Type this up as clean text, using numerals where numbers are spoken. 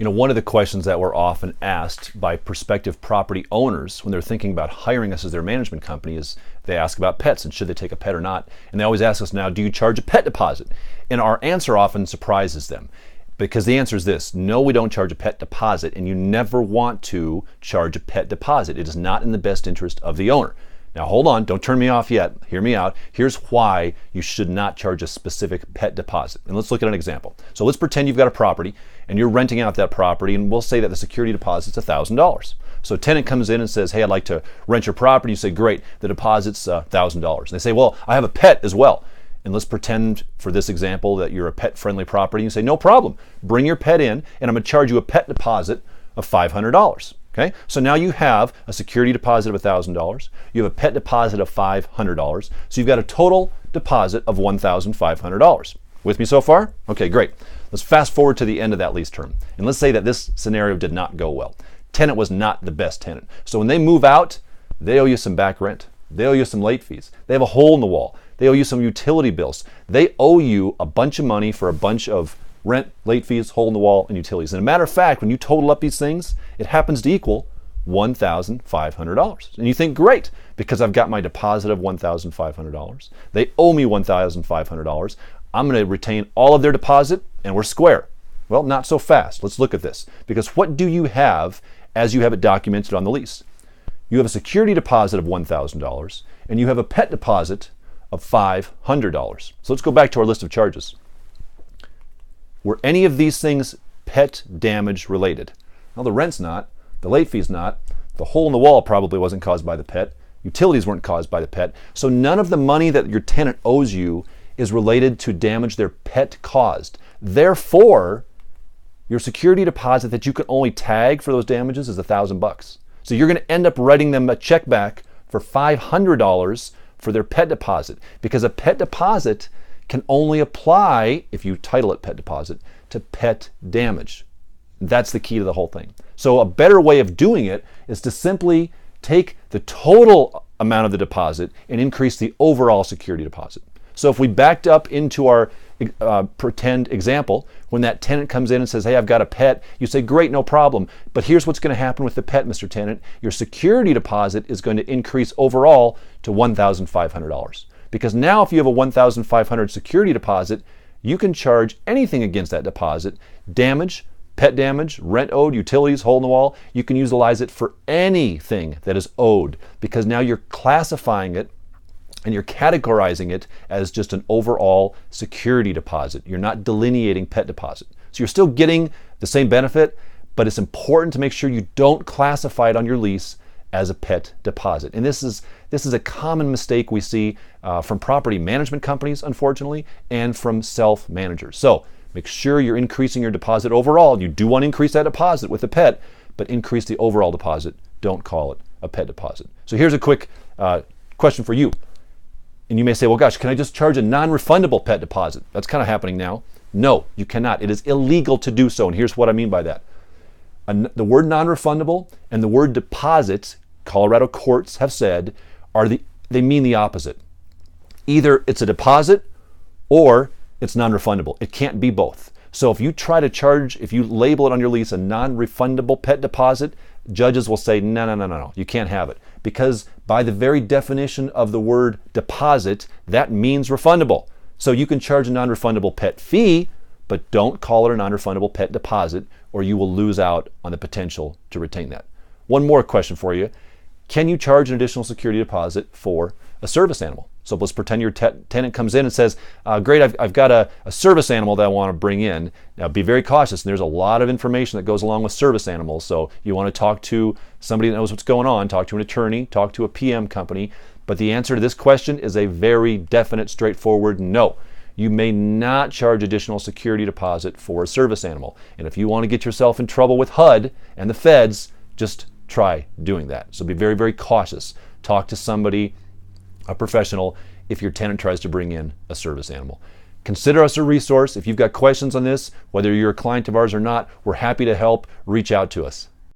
One of the questions that we're often asked by prospective property owners when they're thinking about hiring us as their management company is they ask about pets and should they take a pet or not. And they always ask us now, do you charge a pet deposit? And our answer often surprises them because the answer is this: no, we don't charge a pet deposit, and you never want to charge a pet deposit. It is not in the best interest of the owner. Now hold on, don't turn me off yet. Hear me out. Here's why you should not charge a specific pet deposit. And let's look at an example. So let's pretend you've got a property and you're renting out that property, and we'll say that the security deposit is $1,000. So a tenant comes in and says, hey, I'd like to rent your property. You say, great, the deposit's $1,000. And they say, well, I have a pet as well. And let's pretend for this example that you're a pet-friendly property. You say, no problem, bring your pet in and I'm gonna charge you a pet deposit of $500. Okay, so now you have a security deposit of $1,000. You have a pet deposit of $500. So you've got a total deposit of $1,500. With me so far? Okay, great. Let's fast forward to the end of that lease term. And let's say that this scenario did not go well. Tenant was not the best tenant. So when they move out, they owe you some back rent. They owe you some late fees. They have a hole in the wall. They owe you some utility bills. They owe you a bunch of money for a bunch of rent, late fees, hole in the wall, and utilities. And a matter of fact, when you total up these things, it happens to equal $1,500. And you think, great, because I've got my deposit of $1,500. They owe me $1,500. I'm going to retain all of their deposit and we're square. Well, not so fast. Let's look at this. Because what do you have as you have it documented on the lease? You have a security deposit of $1,000 and you have a pet deposit of $500. So let's go back to our list of charges. Were any of these things pet damage related? Well, the rent's not, the late fee's not, the hole in the wall probably wasn't caused by the pet, utilities weren't caused by the pet, so none of the money that your tenant owes you is related to damage their pet caused. Therefore, your security deposit that you can only tag for those damages is $1,000. So you're going to end up writing them a check back for $500 for their pet deposit, because a pet deposit can only apply, if you title it pet deposit, to pet damage. That's the key to the whole thing. So a better way of doing it is to simply take the total amount of the deposit and increase the overall security deposit. So if we backed up into our pretend example, when that tenant comes in and says, hey, I've got a pet, you say, great, no problem. But here's what's going to happen with the pet, Mr. Tenant. Your security deposit is going to increase overall to $1,500. Because now if you have a $1,500 security deposit, you can charge anything against that deposit. Damage, pet damage, rent owed, utilities, hole in the wall. You can utilize it for anything that is owed, because now you're classifying it and you're categorizing it as just an overall security deposit. You're not delineating pet deposit. So you're still getting the same benefit, but it's important to make sure you don't classify it on your lease as a pet deposit. And this is a common mistake we see from property management companies, unfortunately, and from self-managers. So make sure you're increasing your deposit overall. You do want to increase that deposit with a pet, but increase the overall deposit. Don't call it a pet deposit. So here's a quick question for you. And you may say, well, gosh, can I just charge a non-refundable pet deposit? That's kind of happening now. No, you cannot. It is illegal to do so. And here's what I mean by that. The word non-refundable and the word deposit, Colorado courts have said, they mean the opposite. Either it's a deposit or it's non-refundable. It can't be both. So if you try to charge, if you label it on your lease a non-refundable pet deposit, judges will say, no, you can't have it. Because by the very definition of the word deposit, that means refundable. So you can charge a non-refundable pet fee, but don't call it a non-refundable pet deposit, or you will lose out on the potential to retain that. One more question for you. Can you charge an additional security deposit for a service animal? So let's pretend your tenant comes in and says, great, I've got a service animal that I want to bring in. Now be very cautious. There's a lot of information that goes along with service animals. So you want to talk to somebody that knows what's going on, talk to an attorney, talk to a PM company. But the answer to this question is a very definite, straightforward no. You may not charge additional security deposit for a service animal. And if you want to get yourself in trouble with HUD and the feds, just try doing that. So be very, very cautious. Talk to somebody, a professional, if your tenant tries to bring in a service animal. Consider us a resource. If you've got questions on this, whether you're a client of ours or not, we're happy to help. Reach out to us.